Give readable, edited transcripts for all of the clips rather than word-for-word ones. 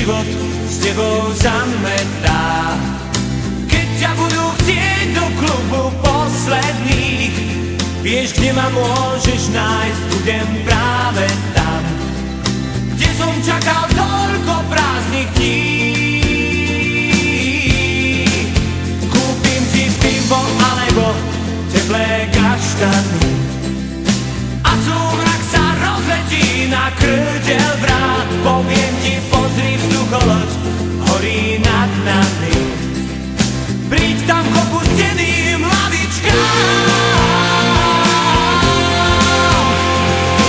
život s tebou zametá. Keď ťa budú chcieť do klubu posledných, vieš, kde ma môžeš nájsť, budem práve tam, kde som čakal toľko prázdnych dní. Kúpim ti pivo alebo teplé kaštany a súmrak sa rozletí na krdeľ vrát. Poviem ti, pozri, vzducholoď horí nad nami, príď tam k opusteným lavičkám.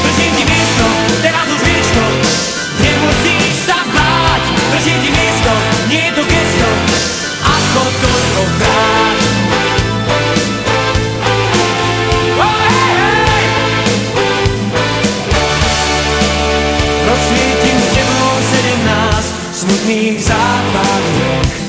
Držím ti miesto, teraz už vieš to, nemusíš sa báť. Držím ti miesto, nie je to gesto, ako toľkokrát. Rozsvietim s tebou 17 smutných západov.